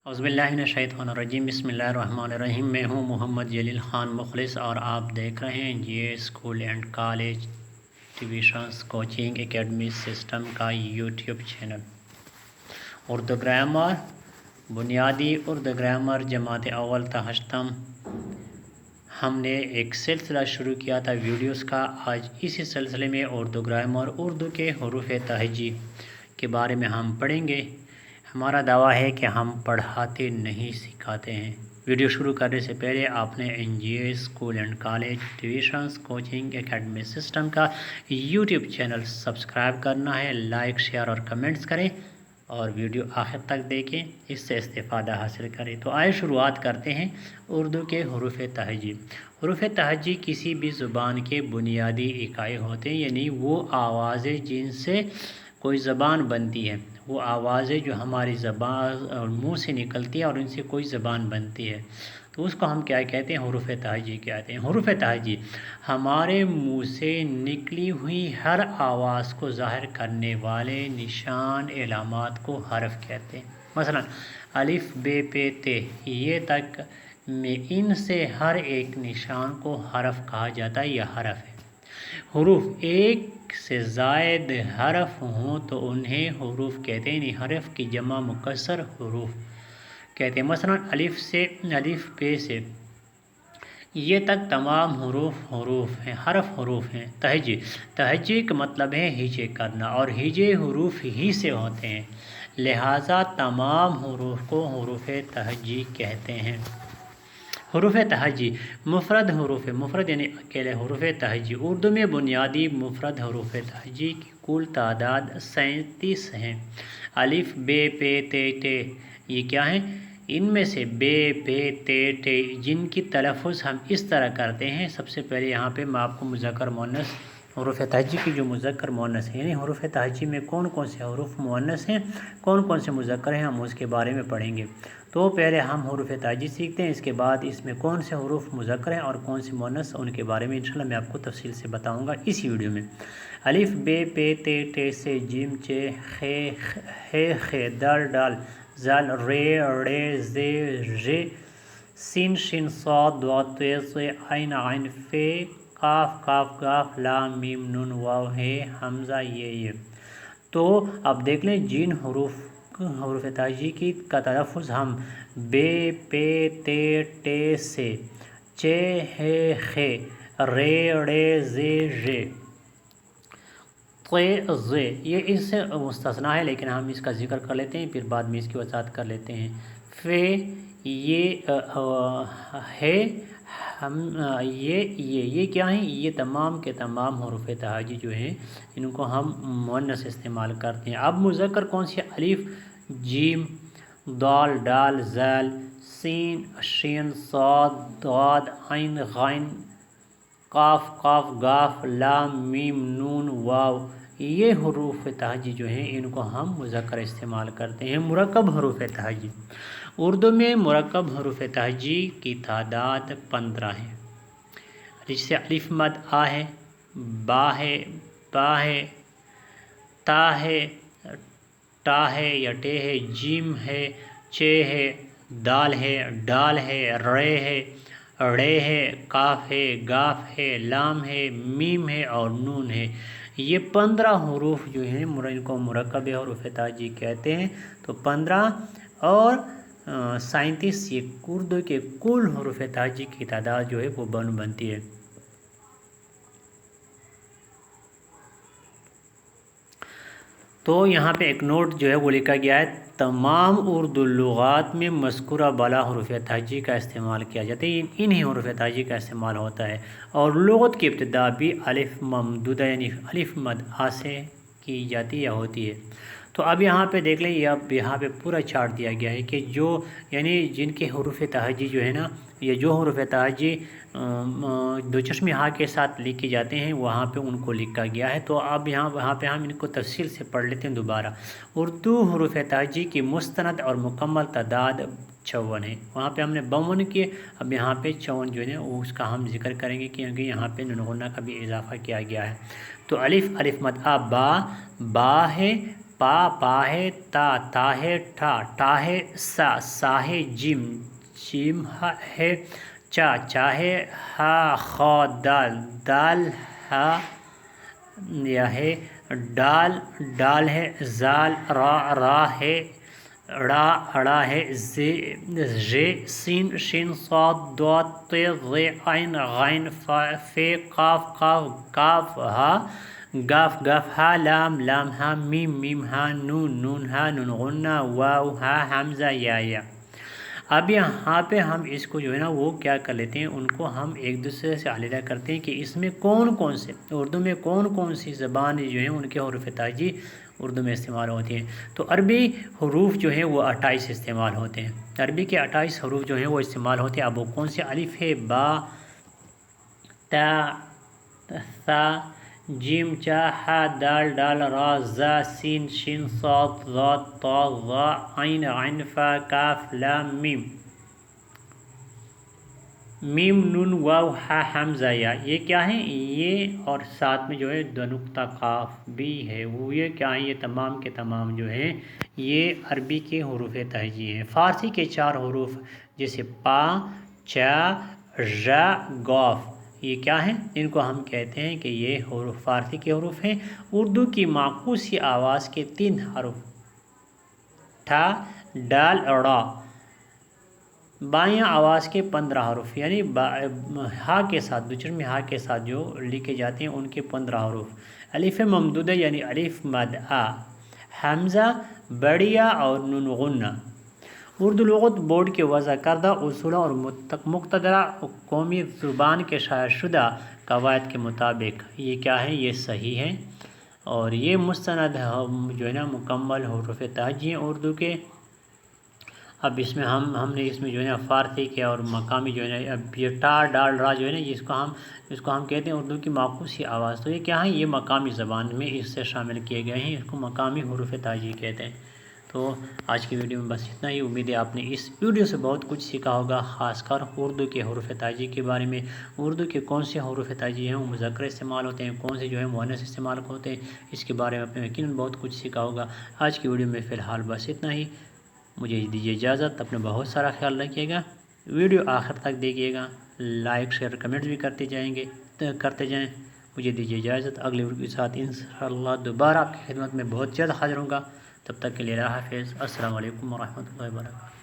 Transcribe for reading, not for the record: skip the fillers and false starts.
औज़ुबिल्लाहिमिनश्शैतानिर्रजीम बिस्मिल्लाहिर्रहमानिर्रहीम। मैं हूँ मोहम्मद जलील ख़ान मुखलिस और आप देख रहे हैं ये school and college tuitions coaching academy system का यूट्यूब चैनल। उर्दू ग्रामर, बुनियादी उर्दू ग्रामर जमात अव्वल ta हश्तम हमने एक सिलसिला शुरू किया था वीडियोस का। आज इसी सिलसिले में उर्दू ग्रामर, उर्दू के हरूफ तहजी के बारे में हम पढ़ेंगे। हमारा दावा है कि हम पढ़ाते नहीं सिखाते हैं। वीडियो शुरू करने से पहले आपने NGA school and college tuitions coaching academy system का यूट्यूब चैनल सब्सक्राइब करना है। लाइक, शेयर और कमेंट्स करें और वीडियो आखिर तक देखें, इससे इस्तेफ़ादा हासिल करें। तो आइए शुरुआत करते हैं उर्दू के हरूफ तहजी। हरूफ तहजी किसी भी ज़ुबान के बुनियादी इकाई होते हैं, यानी वो आवाज़ें जिनसे कोई ज़बान बनती है, वो आवाज़ें जो हमारी ज़बान और मुँह से निकलती है और उनसे कोई ज़बान बनती है, तो उसको हम क्या कहते हैं? हरूफ तहजी कहते हैं। हरूफ तहजी हमारे मुँह से निकली हुई हर आवाज़ को ज़ाहिर करने वाले निशान इलामात को हरफ कहते हैं। मसलन अलिफ, बे, पे, ते ये तक में इनसे हर एक निशान को हरफ कहा जाता है या हरफ है। हुरूफ एक से ज़ायद हरफ हों तो उन्हें हुरूफ कहते हैं। हरफ की जमा मुकस्सर हुरूफ कहते हैं। मसलन अलिफ से, अलिफ पे से ये तक तमाम हुरूफ हैं, हरफ हुरूफ हैं। तहजी, तहजी का मतलब है हिजे करना और हिजे हुरूफ ही से होते हैं, लिहाजा तमाम हुरूफ को हुरूफ तहजी कहते हैं। हरूफ तहजी मुफरद हरूफ, मुफरद यानी अकेले हरूफ तहजी। उर्दू में बुनियादी मुफरद हरूफ तहजी की कुल तादाद 37 हैं। अलिफ, बे, पे, ते, टे ये क्या हैं? इनमें से बे, पे, ते, टे जिनकी तलफ़ुज़ हम इस तरह करते हैं। सबसे पहले यहाँ पे मैं आपको मुज़क्कर मुअन्नस हरूफ तहजी की जो मुज़क्कर मुअन्नस है, यानी हरूफ तहजी में कौन कौन से हरूफ मुअन्नस हैं, कौन कौन से मुज़क्कर हैं, हम उसके बारे में पढ़ेंगे। तो पहले हम हरूफ तहजी सीखते हैं, इसके बाद इसमें कौन से हरूफ मुज़क्कर हैं और कौन से मुअन्नस, उनके बारे में इंशाल्लाह मैं आपको तफसील से बताऊंगा इसी वीडियो में। अलिफ, बे, पे, ते, टे से जिम, चे, खे, हे, दाल, डाल, जाल, रे, रे, जे, रे, सिन, शिन, सॉद, द्वाद, ते, से, आइन, आइन, फे, काफ, काफ, गाफ, लाम, मीम, नून, वाव, हे, हमज़ा, ये। तो अब देख लें जिन हरूफ तहजी की का तलफ़ुज़ हम बे, पे, ते, टे से, चे, हे, खे, रे, रे, जे, रे, ते, जे ये इससे मुस्तस्ना है, लेकिन हम इसका ज़िक्र कर लेते हैं, फिर बाद में इसकी वजाहत कर लेते हैं। फे ये है, हम ये क्या हैं? ये तमाम के तमाम हरूफ तहजी जो हैं इनको हम मुअन्नस इस्तेमाल करते हैं। अब मुज़क्कर कौन सी? अलिफ, जीम, दाल, डाल, ज़ाल, सीन, शीन, साद, दाद, आइन, गाइन, काफ, काफ, गाफ, लाम, मीम, नून, वाव ये हरूफ तहजी जो हैं इनको हम मुज़क्कर इस्तेमाल करते हैं। मुरक्कब हरूफ तहजी उर्दू में मुरक्कब हरूफ तहजी की तादाद 15 है, जिससे अलिफ मद आ है, बा है, बा है, ता है, टा है या टे है, जीम है, चे है, दाल है, डाल है, रे है, रे है, काफ है, गाफ है, लाम है, मीम है और नून है। ये 15 हरूफ जो हैं इनको मुरक्कब हरूफ तहजी कहते हैं। तो 15 और 37 ये उर्दू के कुल हरूफ तहजी की तादाद जो है वो बनती है। तो यहाँ पे एक नोट जो है वो लिखा गया है, तमाम उर्दू लुगात में मज़कूरा बाला हरूफ तहजी का इस्तेमाल किया जाता है, इन्हीं हरूफ तहजी का इस्तेमाल होता है। और लुगत की इब्तिदा भी अलिफ ममदूदा यानी अलिफ मद आ से की जाती या होती है। तो अब यहाँ पे देख लें, अब यहाँ पे पूरा चार्ट दिया गया है कि जो यानी जिनके हरूफ तहजी जो है ना, ये जो हरूफ तहजी दो चश्मे हाँ के साथ लिखे जाते हैं वहाँ पे उनको लिखा गया है। तो अब वहाँ पे हम इनको तफसील से पढ़ लेते हैं दोबारा। उर्दू हरूफ तहजी की मुस्तनद और मुकम्मल तादाद 54 है। वहाँ पे हमने 52 किए, अब यहाँ पे 54 जो है वो उसका हम जिक्र करेंगे क्योंकि यहाँ पे नुन गुन्ना का भी इजाफा किया गया है। तो अलिफ, अलिफ मद आ, बा है, پا ہے تا ہے ٹھا ہے سا ہے جیم ہے چا ہے ہا خا دال ہا یا ہے ڈال ہے زال را ہے اڑا ہے زے سین شین صاد داد تے ضے عین غین فے کاف ہا گاف ہا لام ہا میم ہا نون ہا نون غنہ واو ہا حمزہ یا اب یہاں پہ ہم اس کو جو ہے نا وہ کیا کر لیتے ہیں، ان کو ہم ایک دوسرے سے علیحدہ کرتے ہیں کہ اس میں کون سے اردو میں کون سی زبان جو ہیں ان کے حروف تہجی اردو میں استعمال ہوتے ہیں۔ تو عربی حروف جو ہیں وہ 28 استعمال ہوتے ہیں، عربی کے 28 حروف جو ہیں وہ استعمال ہوتے ہیں۔ اب وہ کون سے؟ الف ہے، با، تا، ثا، جیم، چا، ہا، ڈال، را، زا، سین، شین، صاد، ضاد، طا، ظا، عین، فا، کاف، لام، میم، نون، واو، ہا، حمزہ یا۔ یہ کیا ہے؟ یہ اور ساتھ میں جو ہے دو نقطہ قاف بھی ہے، وہ یہ کیا ہے؟ یہ تمام کے تمام جو ہیں یہ عربی کے حروف تہجی ہیں۔ فارسی کے 4 حروف جیسے پا، چا، ژ، قاف، یہ کیا ہیں؟ ان کو ہم کہتے ہیں کہ یہ حروف فارسی کے حروف ہیں۔ اردو کی معکوسی آواز کے 3 حروف ٹھا، ڈال، را، بائیں آواز کے 15 حروف یعنی ہا کے ساتھ دوچرمی ہا کے ساتھ جو لکھے جاتے ہیں ان کے 15 حروف۔ الف ممدودہ یعنی الف مد آ، حمزہ بڑیا اور نون غنہ۔ اردو لغت بورڈ کے وضع کردہ اصولوں اور مقتدرہ قومی زبان کے شائع شدہ قواعد کے مطابق یہ کیا ہے؟ یہ صحیح ہے اور یہ مستند جو ہے نا مکمل حروف تہجی ہیں اردو کے۔ اب اس میں ہم نے اس میں جو ہے نا فارسی کے اور مقامی جو ہے نا اب یہ ٹا، ڈال، را جو ہے نا اس کو ہم کہتے ہیں اردو کی معکوسی آواز۔ تو یہ کیا ہے؟ یہ مقامی زبان میں اس سے شامل کیے گئے ہیں، اس کو مقامی حروف تہجی کہتے ہیں۔ تو آج کی ویڈیو میں بس اتنا ہی، امید ہے آپ نے اس ویڈیو سے بہت کچھ سیکھا ہوگا، خاص کر اردو کے حروف تہجی کے بارے میں، اردو کے کون سے حروف تہجی ہیں وہ مذکر استعمال ہوتے ہیں، کون سے جو ہے مؤنث استعمال ہوتے ہیں، اس کے بارے میں آپ نے یقیناً بہت کچھ سیکھا ہوگا۔ آج کی ویڈیو میں فی الحال بس اتنا ہی، مجھے دیجیے اجازت، اپنا بہت سارا خیال رکھیے گا، ویڈیو آخر تک دیکھیے گا، لائک شیئر کمنٹ بھی کرتے جائیں۔ مجھے دیجیے اجازت، اگلے ویڈیو کے ساتھ انشاءاللہ دوبارہ آپ کی خدمت میں بہت جلد حاضر ہوں گا۔ تب تک کے لیے اللہ حافظ، السلام علیکم ورحمۃ اللہ وبرکاتہ۔